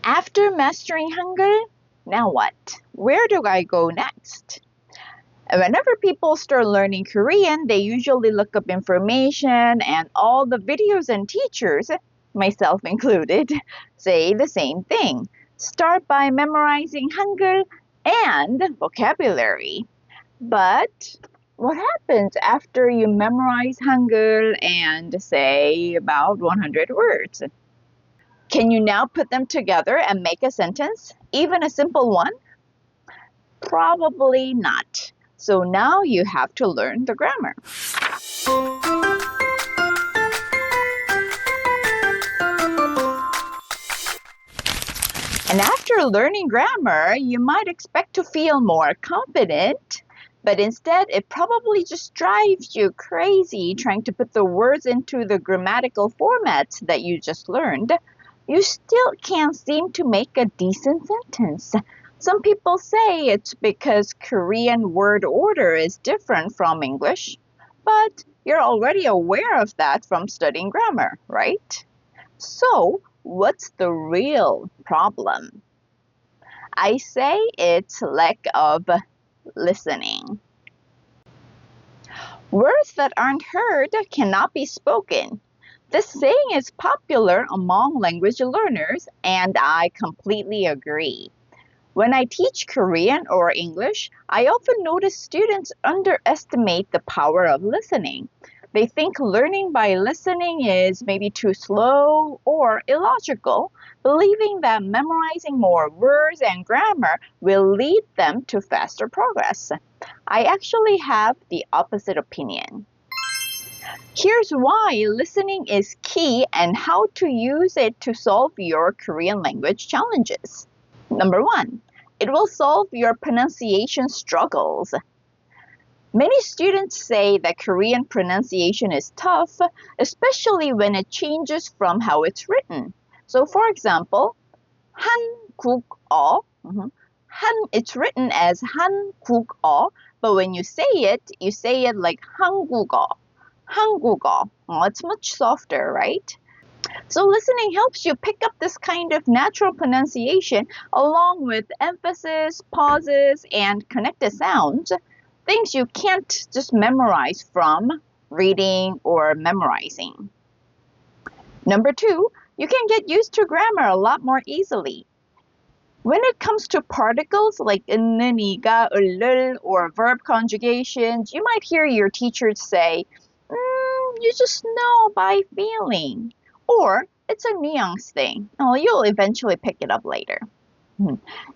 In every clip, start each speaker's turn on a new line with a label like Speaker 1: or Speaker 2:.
Speaker 1: After mastering Hangul, now what? Where do I go next? Whenever people start learning Korean, they usually look up information, and all the videos and teachers, myself included, say the same thing. Start by memorizing Hangul and vocabulary. But what happens after you memorize Hangul and say about 100 words? Can you now put them together and make a sentence, even a simple one? Probably not. So now you have to learn the grammar. And after learning grammar, you might expect to feel more confident, but instead it probably just drives you crazy trying to put the words into the grammatical formats that you just learned. You still can't seem to make a decent sentence. Some people say it's because Korean word order is different from English, but you're already aware of that from studying grammar, right? So, what's the real problem? I say it's lack of listening. Words that aren't heard cannot be spoken. This saying is popular among language learners, and I completely agree. When I teach Korean or English, I often notice students underestimate the power of listening. They think learning by listening is maybe too slow or illogical, believing that memorizing more words and grammar will lead them to faster progress. I actually have the opposite opinion. Here's why listening is key and how to use it to solve your Korean language challenges. Number 1, it will solve your pronunciation struggles. Many students say that Korean pronunciation is tough, especially when it changes from how it's written. So for example, 한국어, it's written as 한국어, but when you say it like 한국어. 한국어. It's much softer, right? So listening helps you pick up this kind of natural pronunciation along with emphasis, pauses, and connected sounds, things you can't just memorize from reading or memorizing. Number 2, you can get used to grammar a lot more easily. When it comes to particles like 있는, 이가, 을을, or verb conjugations, you might hear your teachers say, you just know by feeling. Or it's a nuance thing. Oh, you'll eventually pick it up later.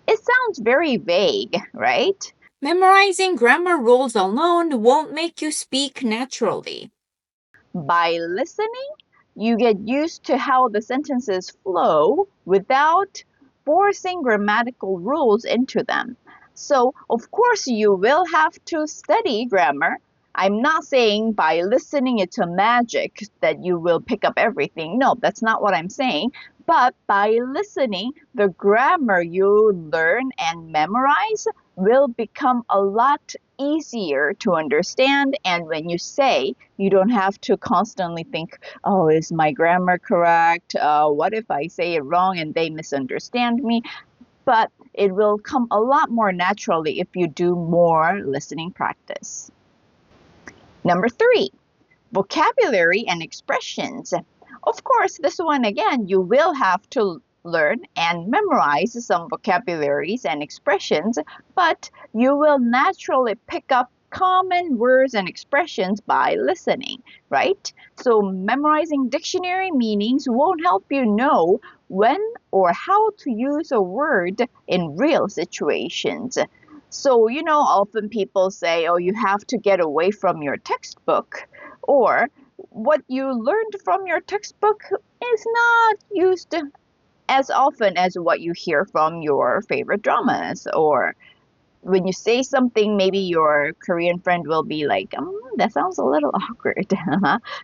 Speaker 1: It sounds very vague, right?
Speaker 2: Memorizing grammar rules alone won't make you speak naturally.
Speaker 1: By listening, you get used to how the sentences flow without forcing grammatical rules into them. So, of course, you will have to study grammar. I'm not saying by listening it's a magic that you will pick up everything. No, that's not what I'm saying. But by listening, the grammar you learn and memorize will become a lot easier to understand. And when you say, you don't have to constantly think, oh, is my grammar correct? What if I say it wrong and they misunderstand me? But it will come a lot more naturally if you do more listening practice. Number 3, vocabulary and expressions. Of course, this one again, you will have to learn and memorize some vocabularies and expressions, but you will naturally pick up common words and expressions by listening, right? So memorizing dictionary meanings won't help you know when or how to use a word in real situations. So, often people say, oh, you have to get away from your textbook, or what you learned from your textbook is not used as often as what you hear from your favorite dramas. Or when you say something, maybe your Korean friend will be like, that sounds a little awkward,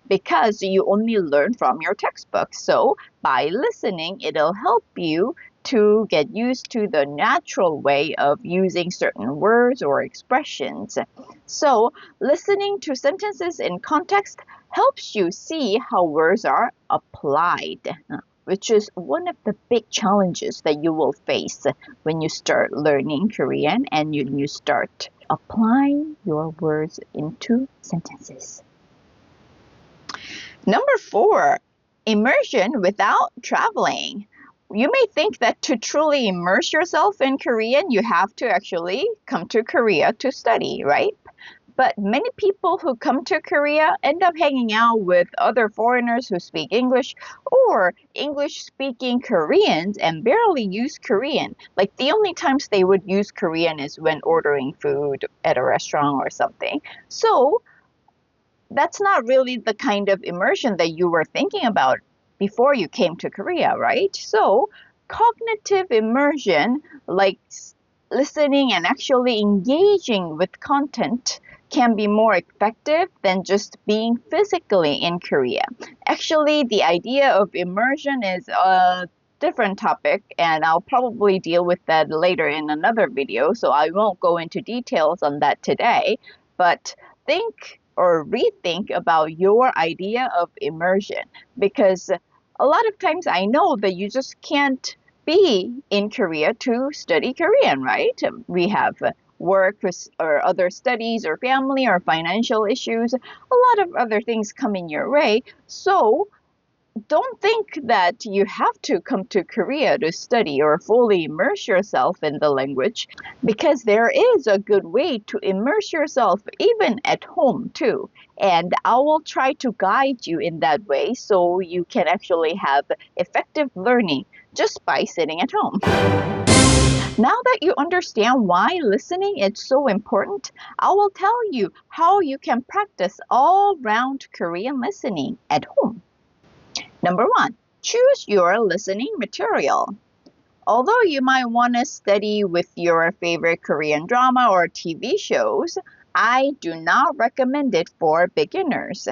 Speaker 1: because you only learn from your textbook. So by listening, it'll help you to get used to the natural way of using certain words or expressions. So listening to sentences in context helps you see how words are applied. which is one of the big challenges that you will face when you start learning Korean and you start applying your words into sentences. Number 4, immersion without traveling. You may think that to truly immerse yourself in Korean, you have to actually come to Korea to study, right? But many people who come to Korea end up hanging out with other foreigners who speak English or English-speaking Koreans and barely use Korean. Like the only times they would use Korean is when ordering food at a restaurant or something. So that's not really the kind of immersion that you were thinking about before you came to Korea, right? So cognitive immersion, like listening and actually engaging with content, can be more effective than just being physically in Korea. Actually, the idea of immersion is a different topic, and I'll probably deal with that later in another video, so I won't go into details on that today. But think or rethink about your idea of immersion, because a lot of times I know that you just can't be in Korea to study Korean, right? We have work or other studies or family or financial issues. A lot of other things come in your way. So don't think that you have to come to Korea to study or fully immerse yourself in the language, because there is a good way to immerse yourself even at home too. And I will try to guide you in that way so you can actually have effective learning just by sitting at home. Now that you understand why listening is so important, I will tell you how you can practice all-round Korean listening at home. Number 1, choose your listening material. Although you might want to study with your favorite Korean drama or TV shows, I do not recommend it for beginners.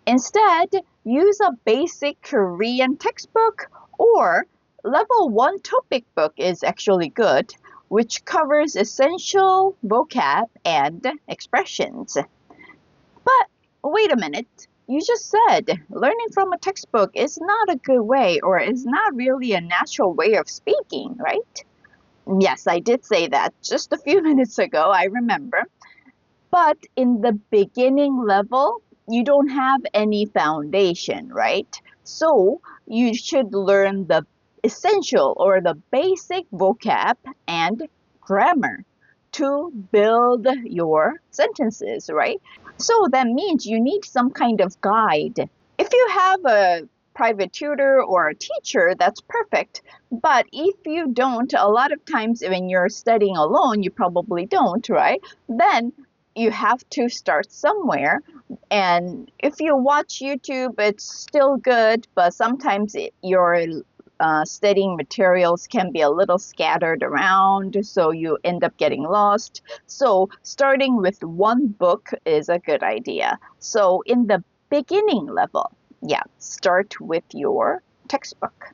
Speaker 1: Instead, use a basic Korean textbook, or Level 1 topic book is actually good, which covers essential vocab and expressions. But wait a minute, you just said learning from a textbook is not a good way, or is not really a natural way of speaking, right? Yes, I did say that just a few minutes ago, I remember. But in the beginning level, you don't have any foundation, right? So you should learn the essential or the basic vocab and grammar to build your sentences, right? So that means you need some kind of guide. If you have a private tutor or a teacher, that's perfect. But if you don't, a lot of times when you're studying alone, you probably don't, right? Then you have to start somewhere. And if you watch YouTube, it's still good, but sometimes your studying materials can be a little scattered around, so you end up getting lost. So starting with one book is a good idea. So in the beginning level, start with your textbook.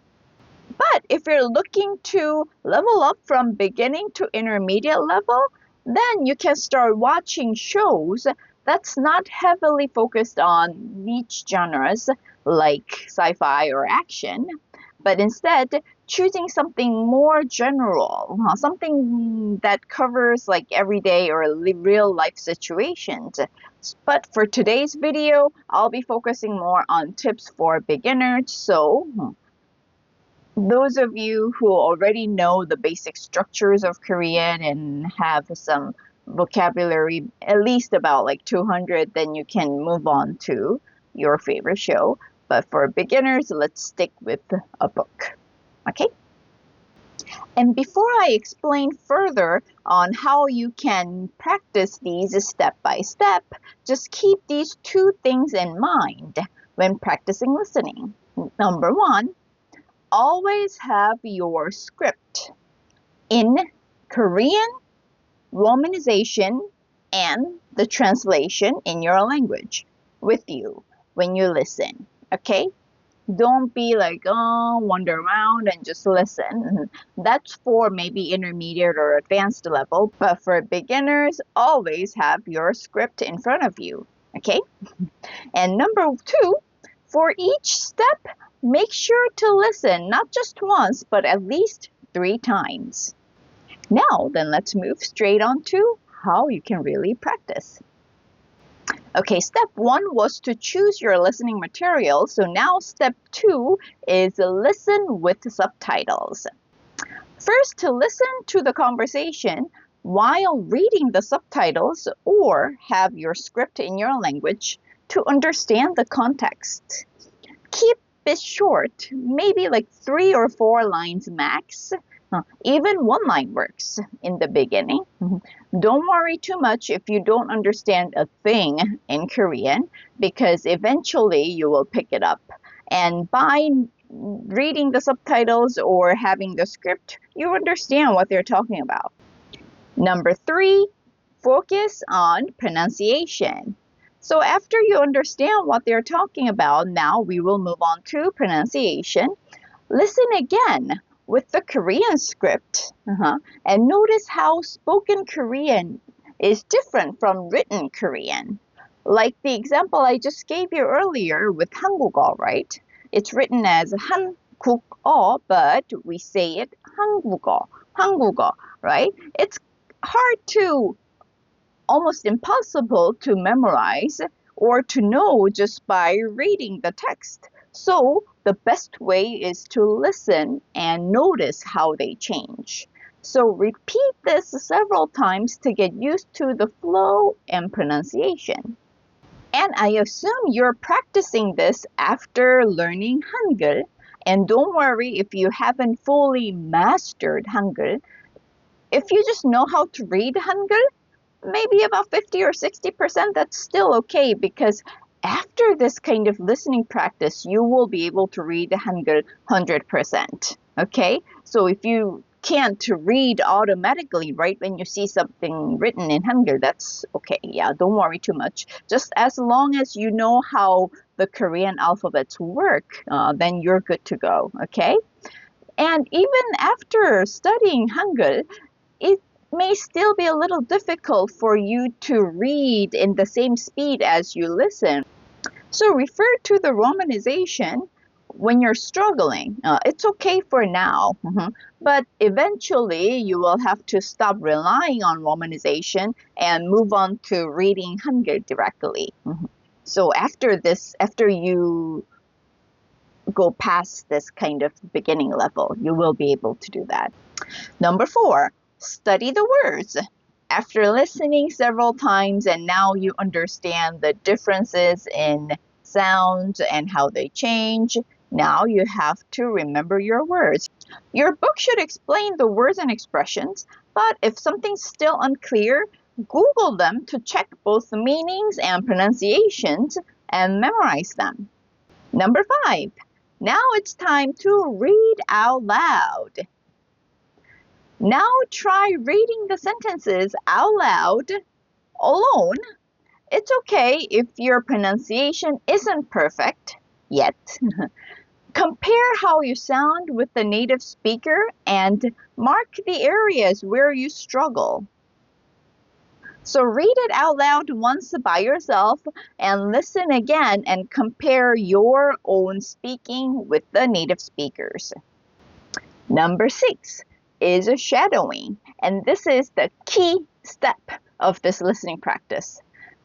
Speaker 1: But if you're looking to level up from beginning to intermediate level, then you can start watching shows that's not heavily focused on niche genres like sci-fi or action, but instead choosing something more general, something that covers like everyday or real life situations. But for today's video, I'll be focusing more on tips for beginners. So those of you who already know the basic structures of Korean and have some vocabulary, at least about like 200, then you can move on to your favorite show. But for beginners, let's stick with a book, okay? And before I explain further on how you can practice these step by step, just keep these 2 things in mind when practicing listening. Number 1, always have your script in Korean, romanization, and the translation in your language with you when you listen. Okay? Don't be like, wander around and just listen. That's for maybe intermediate or advanced level. But for beginners, always have your script in front of you. Okay? And number 2, For each step, make sure to listen not just once, but at least 3 times. Now, then let's move straight on to how you can really practice. Okay, step 1 was to choose your listening material. So now step 2 is listen with subtitles. First, to listen to the conversation while reading the subtitles or have your script in your language to understand the context. Keep it short, maybe like 3 or 4 lines max. Even 1 line works in the beginning. Don't worry too much if you don't understand a thing in Korean, because eventually you will pick it up. And by reading the subtitles or having the script, you understand what they're talking about. Number 3, focus on pronunciation. So after you understand what they're talking about, now we will move on to pronunciation. Listen again with the Korean script and notice how spoken Korean is different from written Korean. Like the example I just gave you earlier with 한국어, right? It's written as 한국어, but we say it 한국어, right? It's hard to, almost impossible to memorize or to know just by reading the text. So the best way is to listen and notice how they change. So repeat this several times to get used to the flow and pronunciation. And I assume you're practicing this after learning Hangul. And don't worry if you haven't fully mastered Hangul. If you just know how to read Hangul, maybe about 50 or 60%, that's still okay, because after this kind of listening practice, you will be able to read Hangul 100%. Okay? So if you can't read automatically right when you see something written in Hangul, that's okay. Yeah, don't worry too much. Just as long as you know how the Korean alphabets work, then you're good to go. Okay? And even after studying Hangul, it may still be a little difficult for you to read in the same speed as you listen. So refer to the romanization when you're struggling. It's okay for now, but eventually you will have to stop relying on romanization and move on to reading Hangul directly. So after you go past this kind of beginning level, you will be able to do that. Number 4, study the words. After listening several times and now you understand the differences in sounds and how they change, now you have to remember your words. Your book should explain the words and expressions, but if something's still unclear, Google them to check both the meanings and pronunciations and memorize them. Number 5, now it's time to read out loud. Now try reading the sentences out loud alone. It's okay if your pronunciation isn't perfect yet. Compare how you sound with the native speaker and mark the areas where you struggle. So read it out loud once by yourself and listen again and compare your own speaking with the native speakers. Number 6 is shadowing, and this is the key step of this listening practice.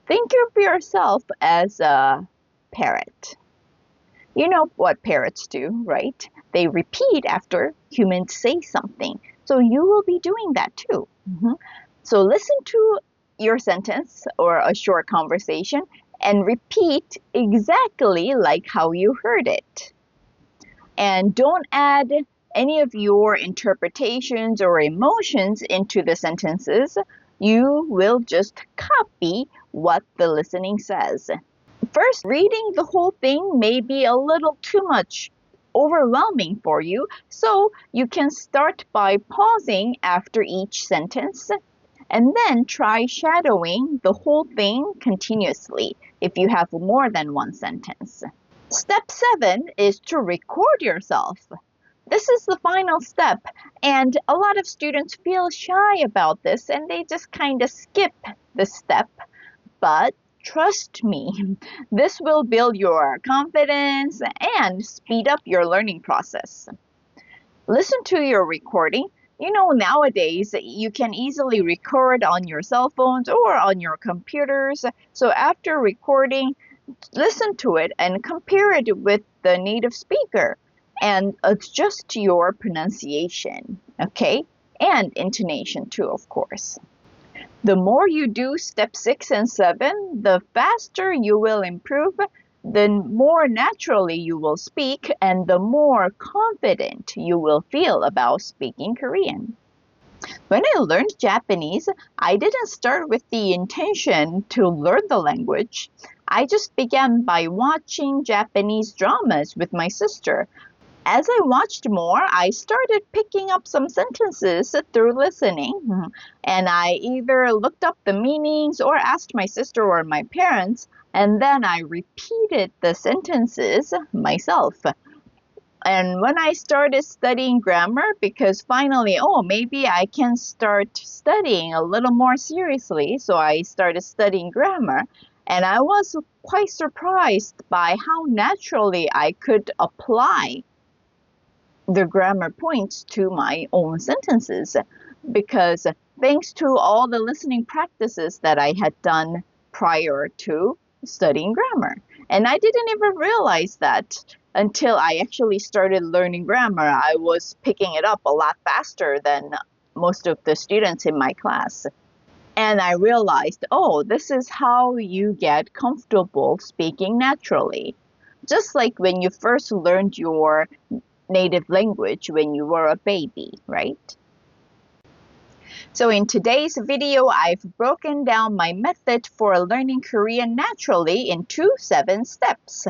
Speaker 1: Think of yourself as a parrot. You know what parrots do, right? They repeat after humans say something. So you will be doing that too. So listen to your sentence or a short conversation and repeat exactly like how you heard it. And don't add any of your interpretations or emotions into the sentences. You will just copy what the listening says. First, reading the whole thing may be a little too much, overwhelming for you, so you can start by pausing after each sentence and then try shadowing the whole thing continuously if you have more than one sentence. Step 7 is to record yourself. This is the final step, and a lot of students feel shy about this and they just kind of skip this step. But Trust me, this will build your confidence and speed up your learning process. Listen to your recording. You know, nowadays you can easily record on your cell phones or on your computers. So after recording, listen to it and compare it with the native speaker and adjust your pronunciation, okay? And intonation too, of course. The more you do step 6 and 7, the faster you will improve, the more naturally you will speak, and the more confident you will feel about speaking Korean. When I learned Japanese, I didn't start with the intention to learn the language. I just began by watching Japanese dramas with my sister. As I watched more, I started picking up some sentences through listening, and I either looked up the meanings or asked my sister or my parents, and then I repeated the sentences myself. And when I started studying grammar, because finally, maybe I can start studying a little more seriously, so I started studying grammar, and I was quite surprised by how naturally I could apply the grammar points to my own sentences, because thanks to all the listening practices that I had done prior to studying grammar. And I didn't even realize that until I actually started learning grammar. I was picking it up a lot faster than most of the students in my class. And I realized, this is how you get comfortable speaking naturally. Just like when you first learned your native language when you were a baby, right? So in today's video, I've broken down my method for learning Korean naturally into 7 steps.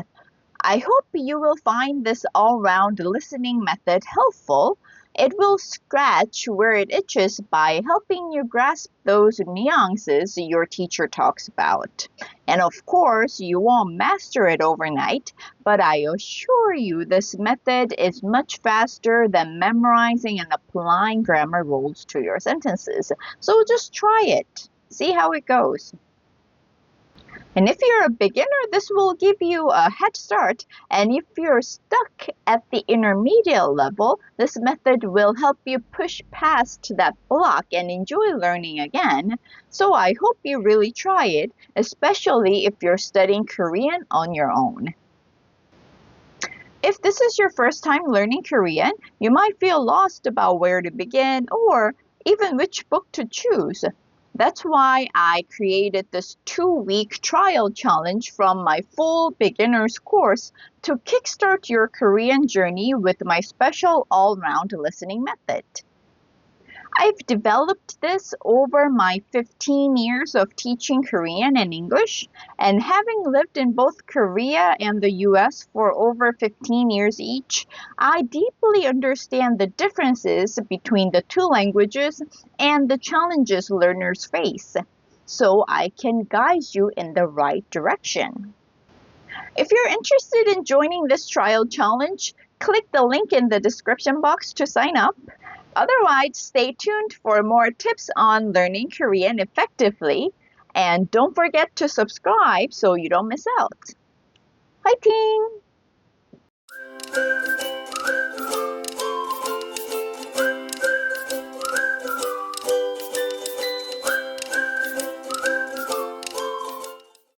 Speaker 1: I hope you will find this all-round listening method helpful. It will scratch where it itches by helping you grasp those nuances your teacher talks about. And of course, you won't master it overnight, but I assure you this method is much faster than memorizing and applying grammar rules to your sentences. So just try it. See how it goes. And if you're a beginner, this will give you a head start. And if you're stuck at the intermediate level, this method will help you push past that block and enjoy learning again. So I hope you really try it, especially if you're studying Korean on your own. If this is your first time learning Korean, you might feel lost about where to begin or even which book to choose. That's why I created this 2-week trial challenge from my full beginner's course to kickstart your Korean journey with my special all-round listening method. I've developed this over my 15 years of teaching Korean and English, and having lived in both Korea and the US for over 15 years each, I deeply understand the differences between the two languages and the challenges learners face, so I can guide you in the right direction. If you're interested in joining this trial challenge, click the link in the description box to sign up. Otherwise, stay tuned for more tips on learning Korean effectively, and don't forget to subscribe so you don't miss out. Fighting!